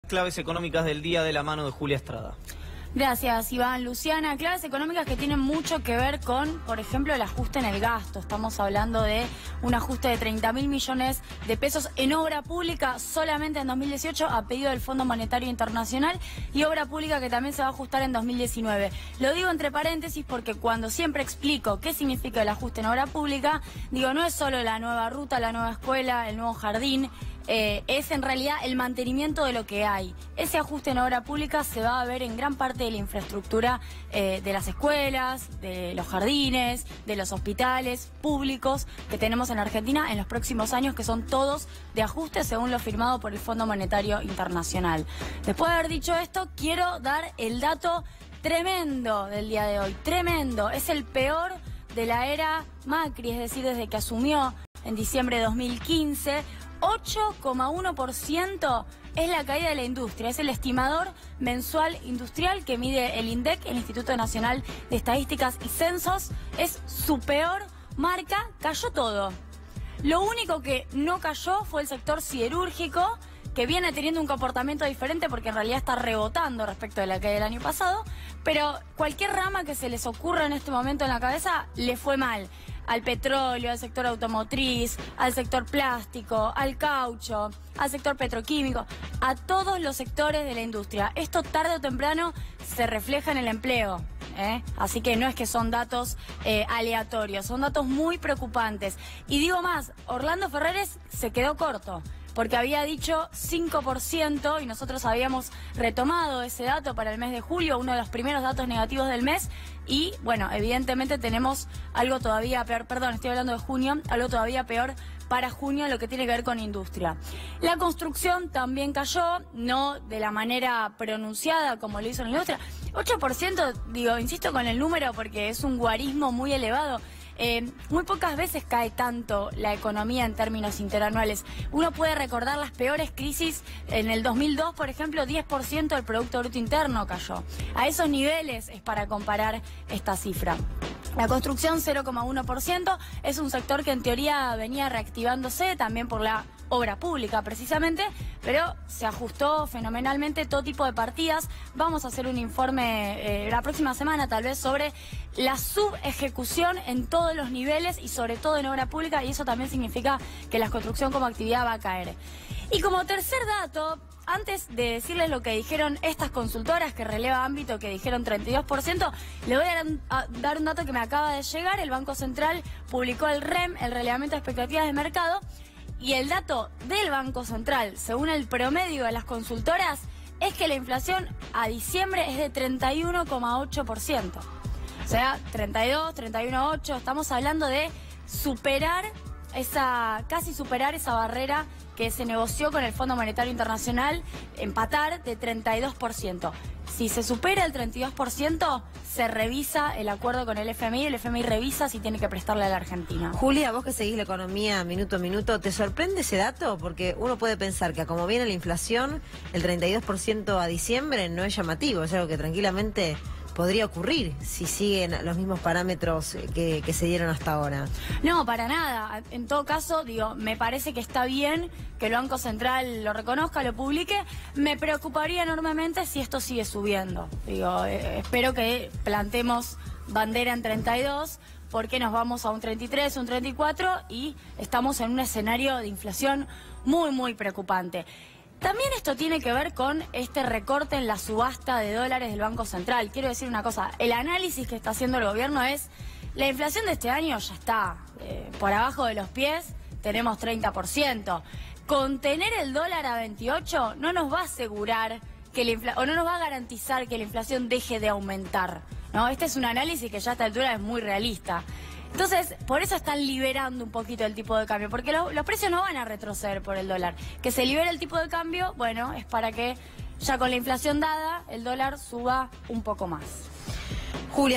Claves económicas del día de la mano de Julia Estrada. Gracias, Iván. Luciana, claves económicas que tienen mucho que ver con, por ejemplo, el ajuste en el gasto. Estamos hablando de un ajuste de 30.000 millones de pesos en obra pública solamente en 2018 a pedido del Fondo Monetario Internacional y obra pública que también se va a ajustar en 2019. Lo digo entre paréntesis porque cuando siempre explico qué significa el ajuste en obra pública, digo, no es solo la nueva ruta, la nueva escuela, el nuevo jardín, es en realidad el mantenimiento de lo que hay. Ese ajuste en obra pública se va a ver en gran parte de la infraestructura de las escuelas, de los jardines, de los hospitales públicos que tenemos en Argentina en los próximos años, que son todos de ajuste según lo firmado por el Fondo Monetario Internacional. Después de haber dicho esto, quiero dar el dato tremendo del día de hoy. Tremendo. Es el peor de la era Macri, es decir, desde que asumió en diciembre de 2015. 8,1% es la caída de la industria. Es el estimador mensual industrial que mide el INDEC, el Instituto Nacional de Estadísticas y Censos. Es su peor marca. Cayó todo. Lo único que no cayó fue el sector siderúrgico, que viene teniendo un comportamiento diferente porque en realidad está rebotando respecto de la caída del año pasado. Pero cualquier rama que se les ocurra en este momento en la cabeza le fue mal. Al petróleo, al sector automotriz, al sector plástico, al caucho, al sector petroquímico, a todos los sectores de la industria. Esto tarde o temprano se refleja en el empleo, Así que no es que son datos aleatorios, son datos muy preocupantes. Y digo más, Orlando Ferreres se quedó corto, porque había dicho 5% y nosotros habíamos retomado ese dato para el mes de julio, uno de los primeros datos negativos del mes, y bueno, evidentemente tenemos algo todavía peor, perdón, estoy hablando de junio, algo todavía peor para junio, lo que tiene que ver con industria. La construcción también cayó, no de la manera pronunciada como lo hizo en la industria. 8%, digo, insisto con el número porque es un guarismo muy elevado. Muy pocas veces cae tanto la economía en términos interanuales. Uno puede recordar las peores crisis. En el 2002, por ejemplo, 10% del Producto Bruto Interno cayó. A esos niveles es para comparar esta cifra. La construcción 0,1% es un sector que en teoría venía reactivándose también por la obra pública precisamente, pero se ajustó fenomenalmente todo tipo de partidas. Vamos a hacer un informe la próxima semana tal vez sobre la subejecución en todos los niveles y sobre todo en obra pública, y eso también significa que la construcción como actividad va a caer. Y como tercer dato, antes de decirles lo que dijeron estas consultoras que releva ámbito, que dijeron 32%, le voy a dar un dato que me acaba de llegar. El Banco Central publicó el REM, el relevamiento de expectativas de mercado, y el dato del Banco Central, según el promedio de las consultoras, es que la inflación a diciembre es de 31,8%. O sea, 32, 31,8, estamos hablando de casi superar esa barrera que se negoció con el Fondo Monetario Internacional, empatar de 32%. Si se supera el 32%, se revisa el acuerdo con el FMI, el FMI revisa si tiene que prestarle a la Argentina. Julia, vos que seguís la economía minuto a minuto, ¿te sorprende ese dato? Porque uno puede pensar que como viene la inflación, el 32% a diciembre no es llamativo, es algo que tranquilamente podría ocurrir si siguen los mismos parámetros que se dieron hasta ahora. No, para nada. En todo caso, digo, me parece que está bien que el Banco Central lo reconozca, lo publique. Me preocuparía enormemente si esto sigue subiendo. Digo, espero que plantemos bandera en 32, porque nos vamos a un 33, un 34 y estamos en un escenario de inflación muy, muy preocupante. También esto tiene que ver con este recorte en la subasta de dólares del Banco Central. Quiero decir una cosa, el análisis que está haciendo el gobierno es, la inflación de este año ya está por abajo de los pies, tenemos 30%. Contener el dólar a 28 no nos va a asegurar que o no nos va a garantizar que la inflación deje de aumentar, ¿no? Este es un análisis que ya a esta altura es muy realista. Entonces, por eso están liberando un poquito el tipo de cambio, porque los precios no van a retroceder por el dólar. Que se libere el tipo de cambio, bueno, es para que ya con la inflación dada, el dólar suba un poco más. Julia.